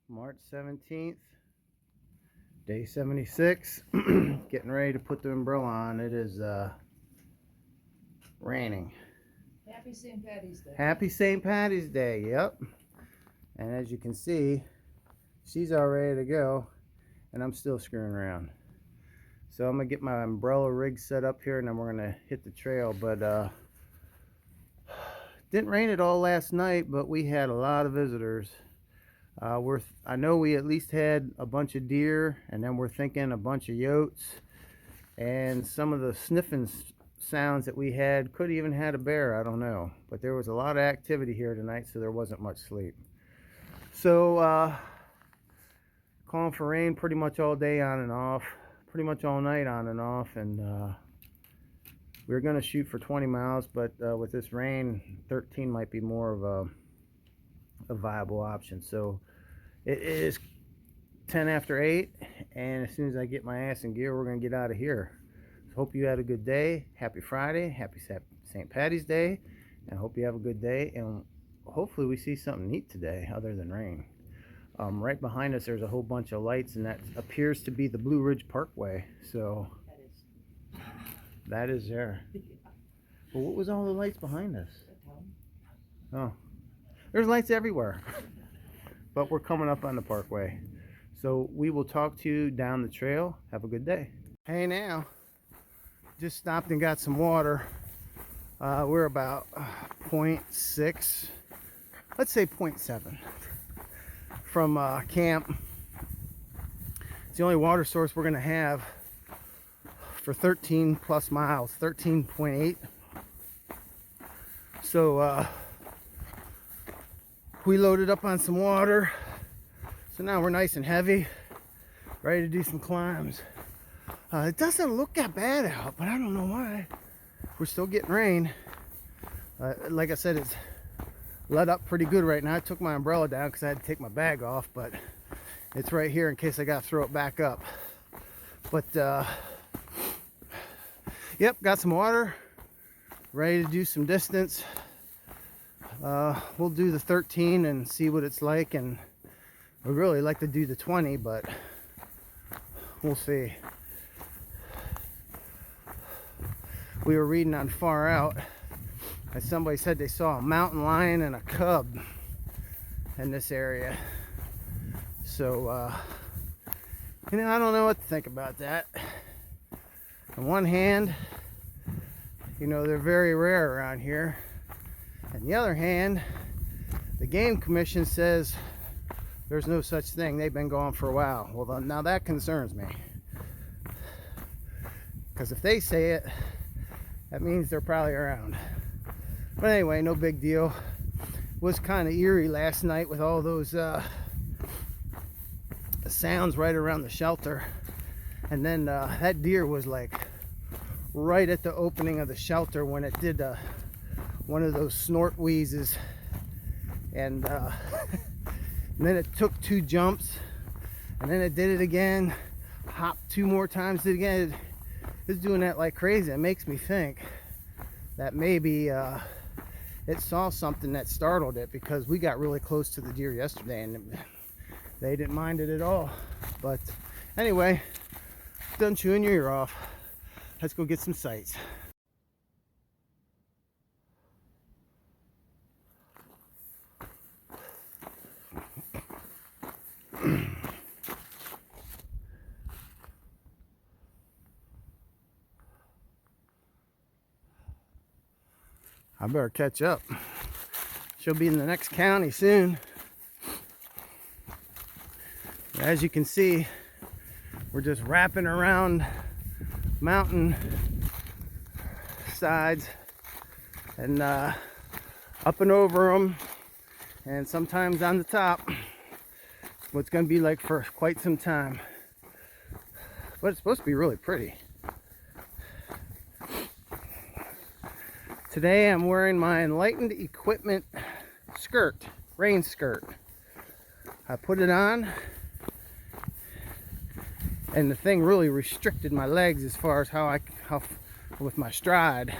March 17th, day 76. Getting ready to put the umbrella on. It is raining. Happy St. Patty's Day. Happy St. Patty's Day, yep. And as you can see, she's all ready to go, and I'm still screwing around. So I'm gonna get my umbrella rig set up here, and then we're gonna hit the trail. But didn't rain at all last night, but we had a lot of visitors. I know we at least had a bunch of deer, and then we're thinking a bunch of yotes, and some of the sniffing sounds that we had could even had a bear. I don't know, but there was a lot of activity here tonight, so there wasn't much sleep. So calling for rain pretty much all day on and off, pretty much all night on and off, and we were going to shoot for 20 miles, but with this rain, 13 might be more of a viable option. So it is 10 after 8, and as soon as I get my ass in gear, we're going to get out of here. So hope you had a good day. Happy Friday. Happy St. Patty's Day. And hope you have a good day, and hopefully we see something neat today other than rain. Right behind us there's a whole bunch of lights, and that appears to be the Blue Ridge Parkway. So that is there. Well, what was all the lights behind us? Oh, there's lights everywhere. But we're coming up on the parkway. So we will talk to you down the trail. Have a good day. Hey now, just stopped and got some water. We're about 0.6, let's say 0.7 from camp. It's the only water source we're gonna have for 13 plus miles, 13.8. So we loaded up on some water, so now we're nice and heavy, ready to do some climbs. It doesn't look that bad out, but I don't know why. We're still getting rain. Like I said, it's let up pretty good right now. I took my umbrella down because I had to take my bag off, but it's right here in case I got to throw it back up. But yep, got some water, ready to do some distance. We'll do the 13 and see what it's like, and we'd really like to do the 20, but we'll see. We were reading on Far Out that somebody said they saw a mountain lion and a cub in this area. So I don't know what to think about that. On one hand, they're very rare around here. On the other hand, the Game Commission says there's no such thing. They've been going for a while. Well, now that concerns me, because if they say it, that means they're probably around. But anyway, no big deal. It was kind of eerie last night with all those sounds right around the shelter. And then that deer was like right at the opening of the shelter when it did one of those snort wheezes. And, and then it took 2 jumps, and then it did it again, hopped 2 more times, did it again. It's doing that like crazy. It makes me think that maybe it saw something that startled it, because we got really close to the deer yesterday and they didn't mind it at all. But anyway, done chewing your ear off. Let's go get some sights. I better catch up. She'll be in the next county soon. As you can see, we're just wrapping around mountain sides and up and over them, and sometimes on the top. What's going to be like for quite some time. But it's supposed to be really pretty. Today I'm wearing my Enlightened Equipment skirt, rain skirt. I put it on, and the thing really restricted my legs as far as how with my stride.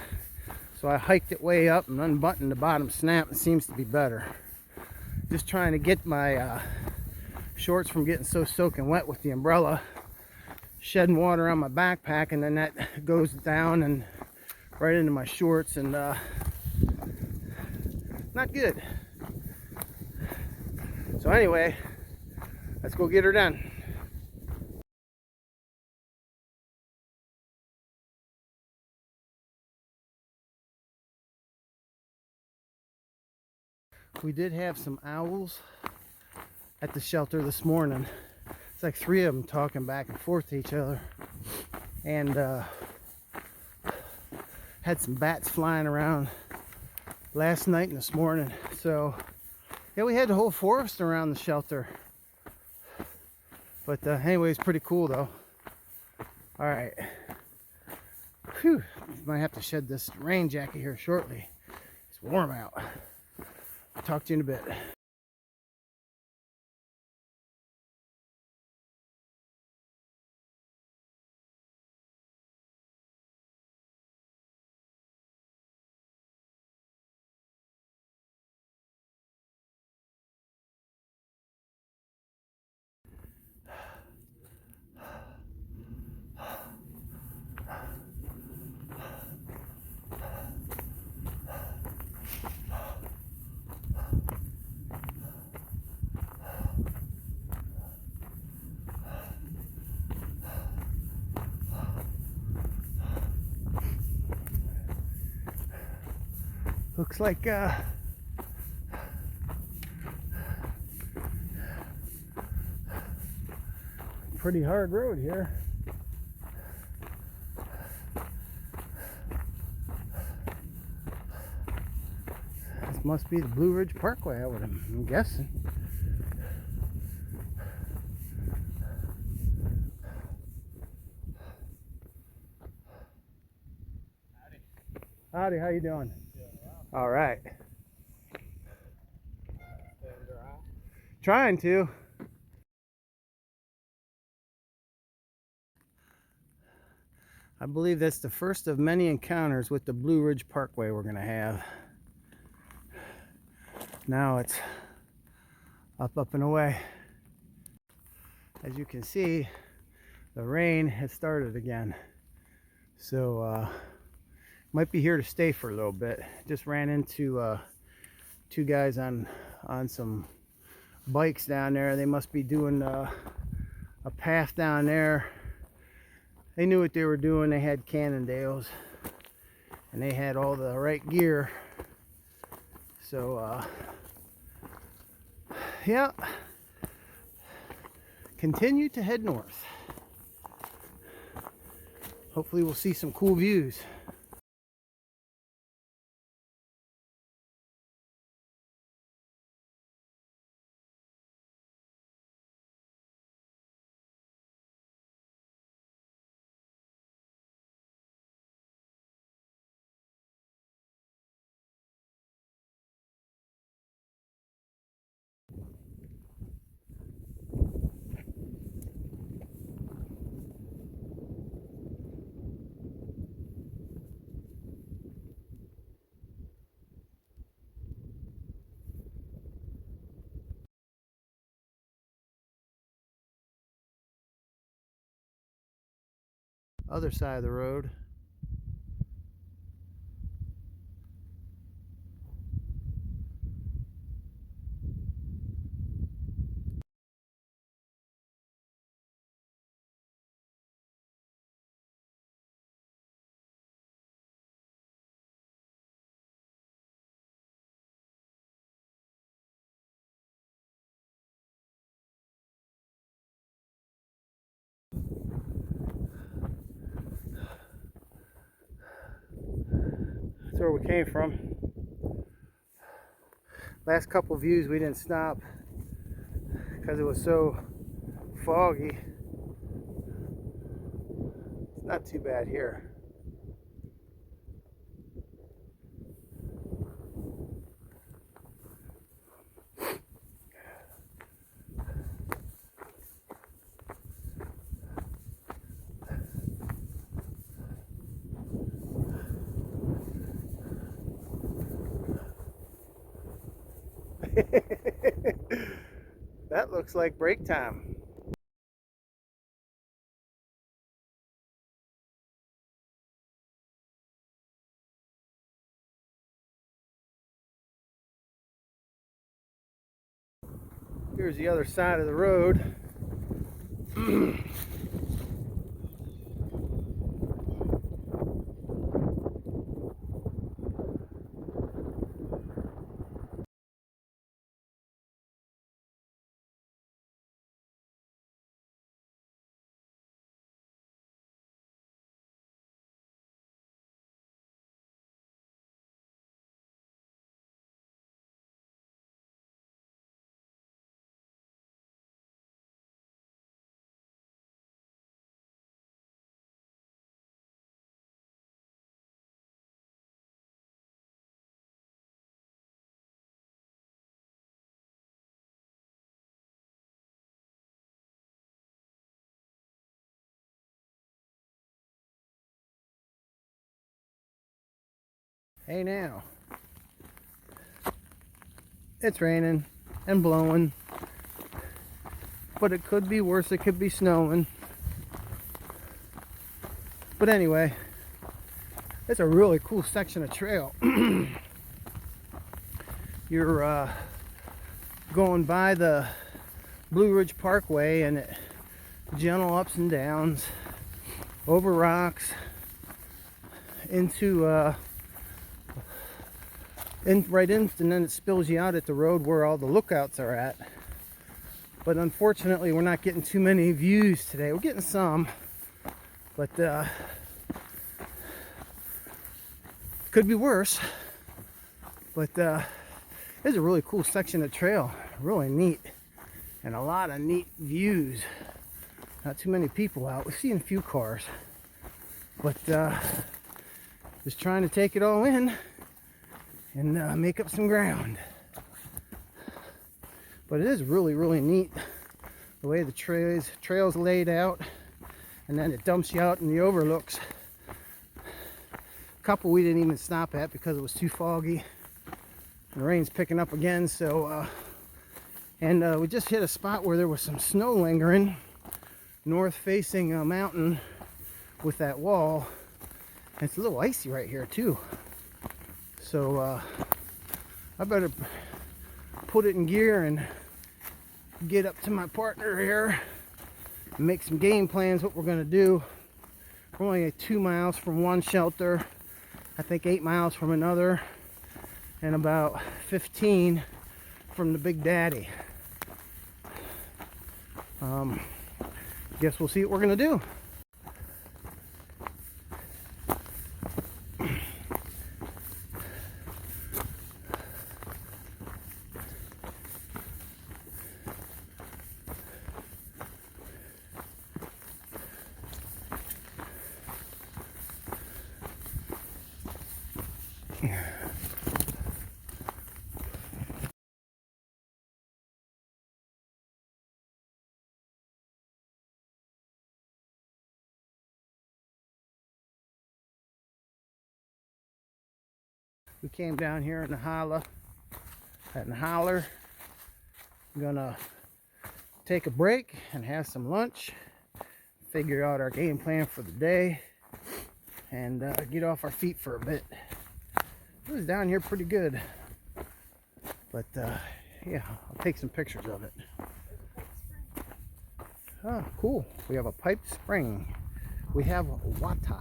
So I hiked it way up and unbuttoned the bottom snap. It seems to be better. Just trying to get my shorts from getting so soaking wet with the umbrella, shedding water on my backpack, and then that goes down and right into my shorts, and not good. So anyway, let's go get her done. We did have some owls at the shelter this morning. It's like 3 of them talking back and forth to each other, and had some bats flying around last night and this morning. So yeah, we had the whole forest around the shelter. But anyway, it's pretty cool though. All right. Whew. Might have to shed this rain jacket here shortly. It's warm out. I'll talk to you in a bit. Looks like pretty hard road here. This must be the Blue Ridge Parkway, I'm guessing. Howdy, how you doing? All right. Trying to. I believe that's the first of many encounters with the Blue Ridge Parkway we're gonna have. Now it's up and away. As you can see, the rain has started again. So might be here to stay for a little bit. Just ran into 2 guys on some bikes down there. They must be doing a path down there. They knew what they were doing. They had Cannondales and they had all the right gear. So yeah, continue to head north. Hopefully we'll see some cool views. Other side of the road. That's where we came from. Last couple views we didn't stop because it was so foggy. It's not too bad here. That That looks like break time. Here's the other side of the road. Hey now, it's raining and blowing, but it could be worse. It could be snowing. But anyway, it's a really cool section of trail. You're going by the Ridge Parkway, and it gentle ups and downs over rocks into right in, and then it spills you out at the road where all the lookouts are at. But unfortunately, we're not getting too many views today. We're getting some, but could be worse. But it's a really cool section of trail, really neat, and a lot of neat views. Not too many people out. We've seen a few cars, but just trying to take it all in and make up some ground. But it is really, really neat the way the trail's laid out, and then it dumps you out in the overlooks. A couple we didn't even stop at because it was too foggy. The rain's picking up again, so we just hit a spot where there was some snow lingering north facing a mountain with that wall. And it's a little icy right here too. So I better put it in gear and get up to my partner here and make some game plans what we're going to do. We're only 2 miles from one shelter, I think 8 miles from another, and about 15 from the Big Daddy. Guess we'll see what we're going to do. We came down here in the holler. I'm gonna take a break and have some lunch, figure out our game plan for the day, and get off our feet for a bit. It was down here pretty good, but yeah, I'll take some pictures of it. Oh, cool. We have a piped spring. We have water.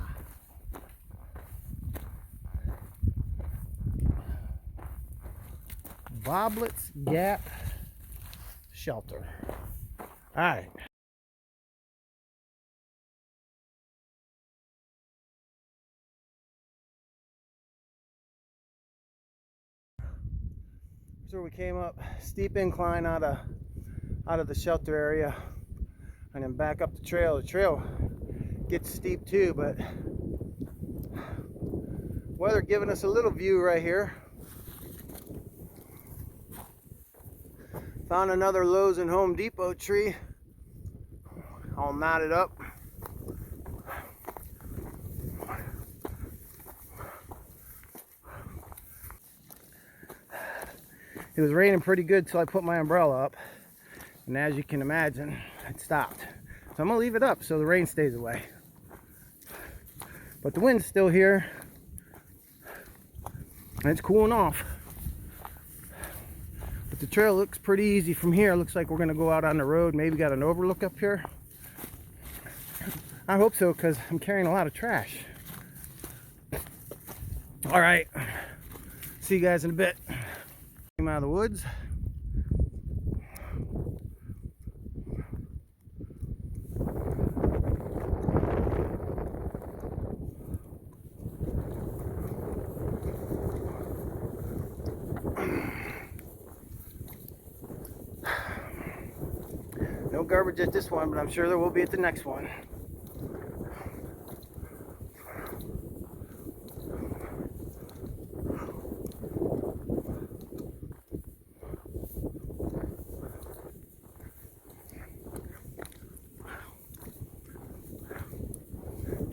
Boblett's Gap Shelter. All right. So we came up steep incline out of the shelter area, and then back up the trail. The trail gets steep too, but weather giving us a little view right here. Found another Lowe's and Home Depot tree, all knotted up. It was raining pretty good till I put my umbrella up. And as you can imagine, it stopped. So I'm gonna leave it up so the rain stays away. But the wind's still here, and it's cooling off. But the trail looks pretty easy from here. Looks like we're gonna go out on the road. Maybe got an overlook up here. I hope so, because I'm carrying a lot of trash. All right, see you guys in a bit. Came out of the woods. No garbage at this one, but I'm sure there will be at the next one.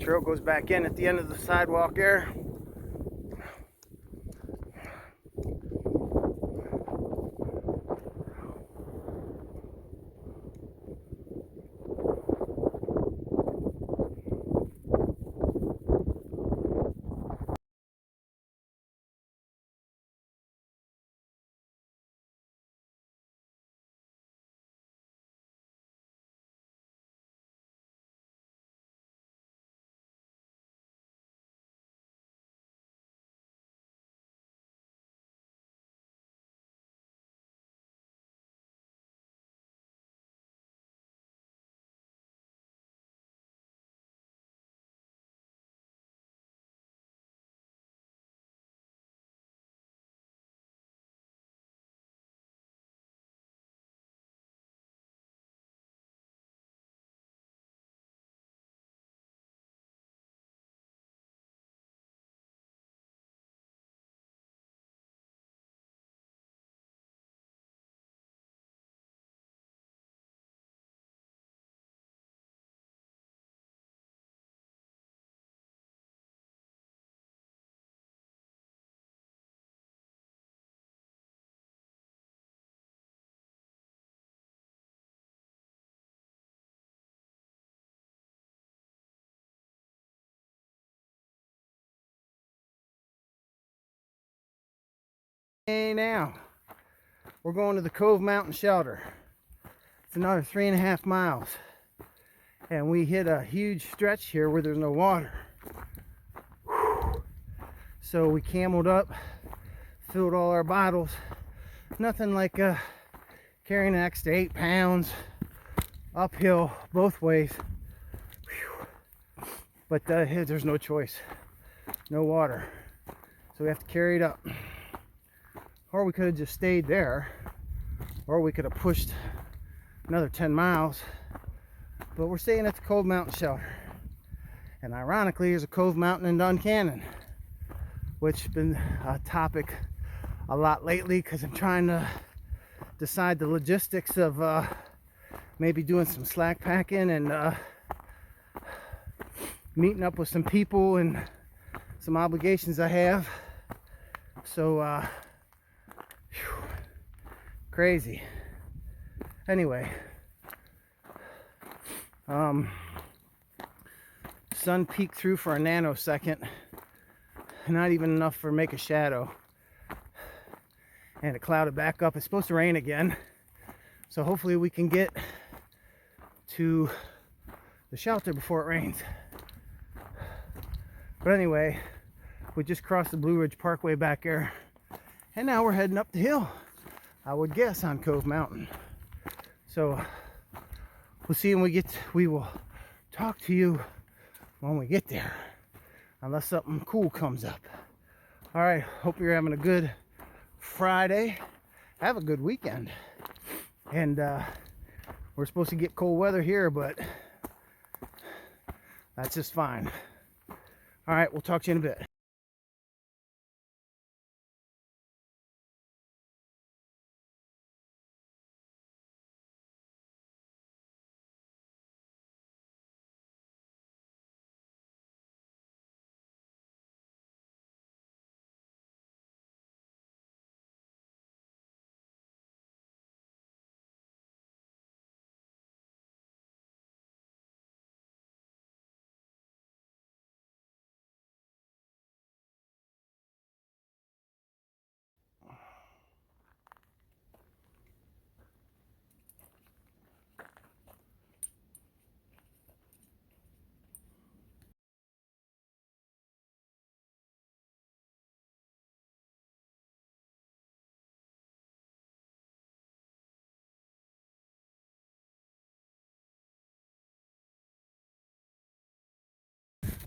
Trail goes back in at the end of the sidewalk there. Hey now, we're going to the Cove Mountain Shelter. It's another 3.5 miles. And we hit a huge stretch here where there's no water. So we cameled up, filled all our bottles. Nothing like carrying an extra 8 pounds uphill both ways. But there's no choice. No water. So we have to carry it up. Or we could have just stayed there, or we could have pushed another 10 miles, but we're staying at the Cove Mountain Shelter. And ironically, there's a Cove Mountain in Duncannon, which has been a topic a lot lately because I'm trying to decide the logistics of maybe doing some slack packing and meeting up with some people and some obligations I have. So crazy. Anyway, sun peeked through for a nanosecond, not even enough for make a shadow, and it clouded back up. It's supposed to rain again, so hopefully we can get to the shelter before it rains. But anyway, we just crossed the Ridge Parkway back there, and now we're heading up the hill, I would guess, on Cove Mountain. So we'll see when we will talk to you when we get there, unless something cool comes up. All right, hope you're having a good Friday. Have a good weekend. And we're supposed to get cold weather here, but that's just fine. All right, we'll talk to you in a bit.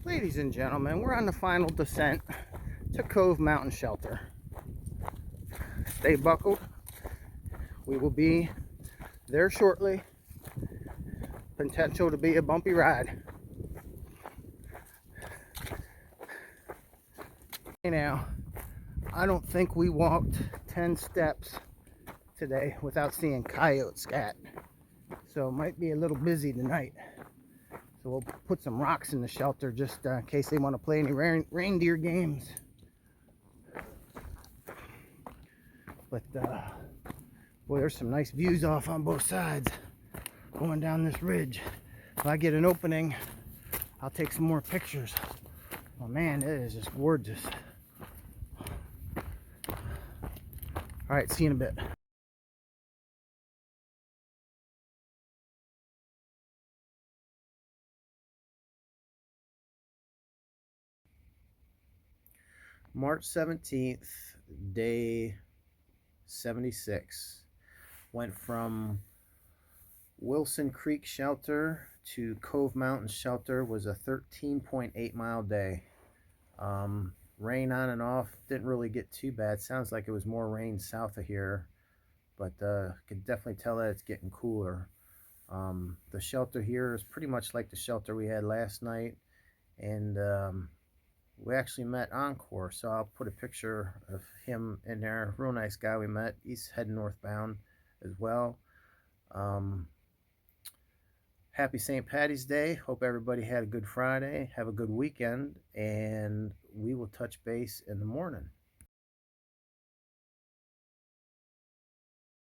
Ladies and gentlemen, we're on the final descent to Cove Mountain Shelter. Stay buckled. We will be there shortly. Potential to be a bumpy ride. Now, I don't think we walked 10 steps today without seeing coyote scat. So it might be a little busy tonight. So we'll put some rocks in the shelter just in case they want to play any reindeer games. But boy, there's some nice views off on both sides going down this ridge. If I get an opening, I'll take some more pictures. Oh man, it is just gorgeous. All right, see you in a bit. March 17th, day 76. Went from Wilson Creek Shelter to Cove Mountain Shelter. Was a 13.8 mile day. Rain on and off, didn't really get too bad. Sounds like it was more rain south of here, but could definitely tell that it's getting cooler. The shelter here is pretty much like the shelter we had last night, and we actually met Encore, so I'll put a picture of him in there. Real nice guy we met. He's heading northbound as well. Happy St. Patty's Day. Hope everybody had a good Friday. Have a good weekend, and we will touch base in the morning.